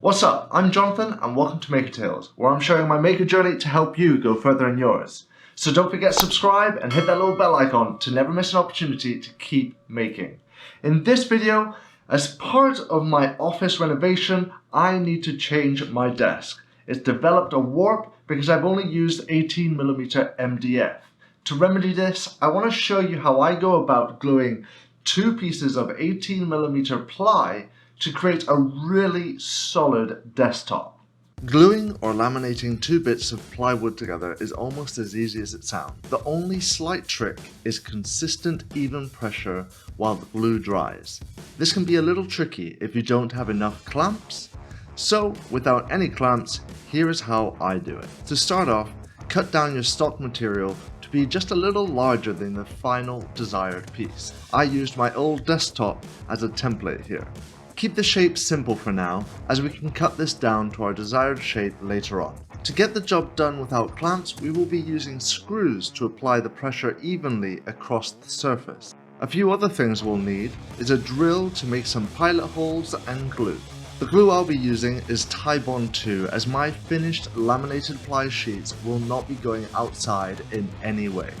What's up? I'm Jonathan and welcome to Maker Tales, where I'm sharing my maker journey to help you go further in yours. So don't forget to subscribe and hit that little bell icon to never miss an opportunity to keep making. In this video, as part of my office renovation, I need to change my desk. It's developed a warp because I've only used 18mm MDF. To remedy this, I want to show you how I go about gluing two pieces of 18mm ply to create a really solid desktop. Gluing or laminating two bits of plywood together is almost as easy as it sounds. The only slight trick is consistent even pressure while the glue dries. This can be a little tricky if you don't have enough clamps. So without any clamps, here is how I do it. To start off, cut down your stock material to be just a little larger than the final desired piece. I used my old desktop as a template here. Keep the shape simple for now, as we can cut this down to our desired shape later on. To get the job done without clamps, we will be using screws to apply the pressure evenly across the surface. A few other things we'll need is a drill to make some pilot holes and glue. The glue I'll be using is Tybond 2, as my finished laminated ply sheets will not be going outside in any way.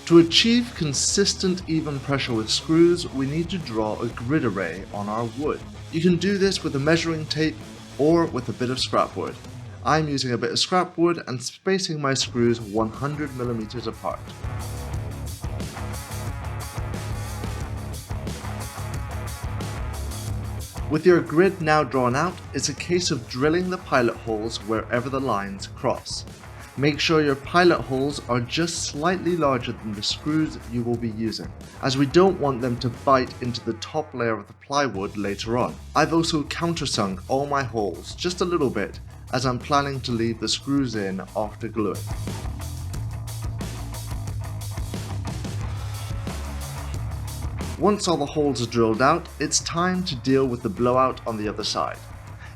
To achieve consistent even pressure with screws, we need to draw a grid array on our wood. You can do this with a measuring tape or with a bit of scrap wood. I'm using a bit of scrap wood and spacing my screws 100mm apart. With your grid now drawn out, it's a case of drilling the pilot holes wherever the lines cross. Make sure your pilot holes are just slightly larger than the screws you will be using, as we don't want them to bite into the top layer of the plywood later on. I've also countersunk all my holes just a little bit, as I'm planning to leave the screws in after gluing. Once all the holes are drilled out, it's time to deal with the blowout on the other side.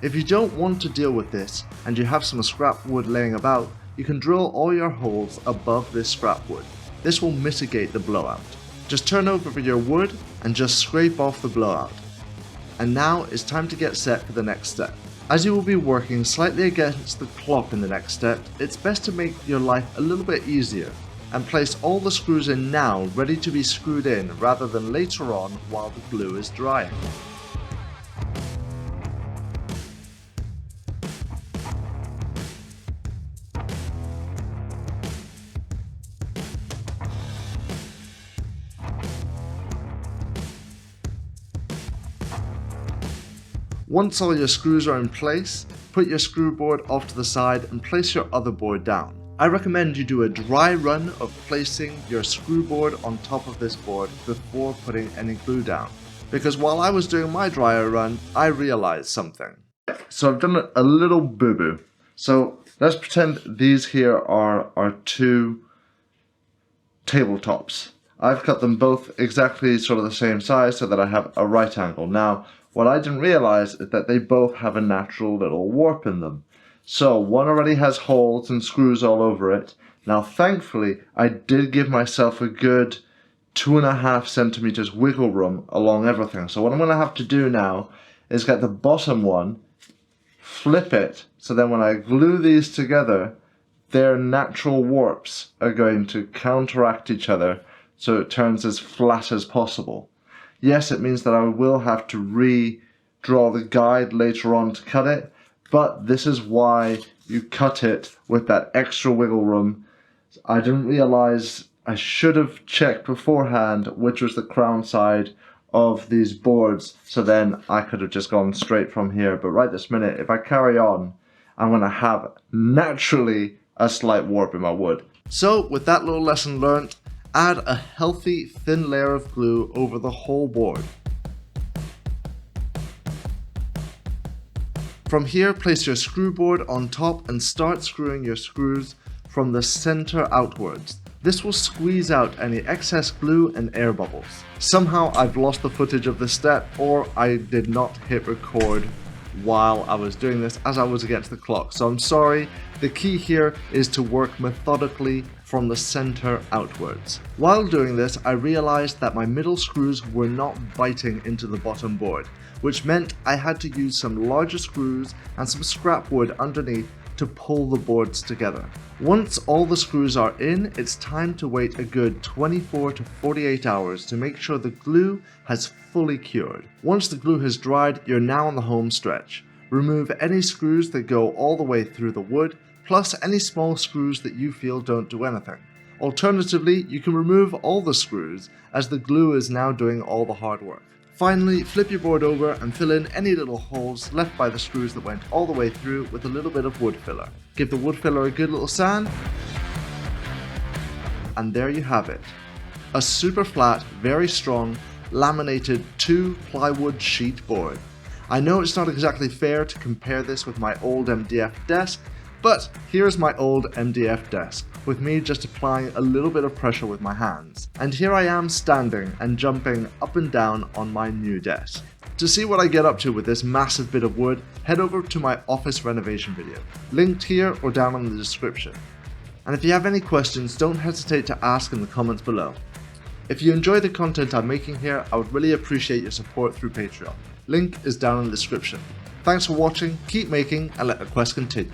If you don't want to deal with this, and you have some scrap wood laying about, you can drill all your holes above this scrap wood. This will mitigate the blowout. Just turn over your wood and just scrape off the blowout. And now it's time to get set for the next step. As you will be working slightly against the clock in the next step, it's best to make your life a little bit easier and place all the screws in now, ready to be screwed in rather than later on while the glue is drying. Once all your screws are in place, put your screw board off to the side and place your other board down. I recommend you do a dry run of placing your screw board on top of this board before putting any glue down, because while I was doing my dryer run, I realized something. So I've done a little boo-boo. So let's pretend these here are our two tabletops. I've cut them both exactly sort of the same size so that I have a right angle. Now, what I didn't realize is that they both have a natural little warp in them. So one already has holes and screws all over it. Now thankfully, I did give myself a good 2.5 centimeters wiggle room along everything. So what I'm going to have to do now is get the bottom one, flip it, so then when I glue these together, their natural warps are going to counteract each other so it turns as flat as possible. Yes, it means that I will have to redraw the guide later on to cut it, but this is why you cut it with that extra wiggle room. I didn't realize I should have checked beforehand which was the crown side of these boards, so then I could have just gone straight from here. But right this minute, if I carry on, I'm going to have naturally a slight warp in my wood. So with that little lesson learnt, add a healthy thin layer of glue over the whole board. From here, place your screw board on top and start screwing your screws from the center outwards. This will squeeze out any excess glue and air bubbles. Somehow I've lost the footage of this step, or I did not hit record while I was doing this as I was against the clock. So I'm sorry. The key here is to work methodically from the center outwards. While doing this, I realized that my middle screws were not biting into the bottom board. which meant I had to use some larger screws and some scrap wood underneath to pull the boards together. Once all the screws are in, it's time to wait a good 24 to 48 hours to make sure the glue has fully cured. Once the glue has dried, you're now on the home stretch. Remove any screws that go all the way through the wood, plus any small screws that you feel don't do anything. Alternatively, you can remove all the screws, as the glue is now doing all the hard work. Finally, flip your board over and fill in any little holes left by the screws that went all the way through with a little bit of wood filler. Give the wood filler a good little sand, and there you have it. A super flat, very strong, laminated 2 plywood sheet board. I know it's not exactly fair to compare this with my old MDF desk, but here's my old MDF desk, with me just applying a little bit of pressure with my hands. And here I am standing and jumping up and down on my new desk. To see what I get up to with this massive bit of wood, head over to my office renovation video, linked here or down in the description. And if you have any questions, don't hesitate to ask in the comments below. If you enjoy the content I'm making here, I would really appreciate your support through Patreon. Link is down in the description. Thanks for watching, keep making, and let the quest continue.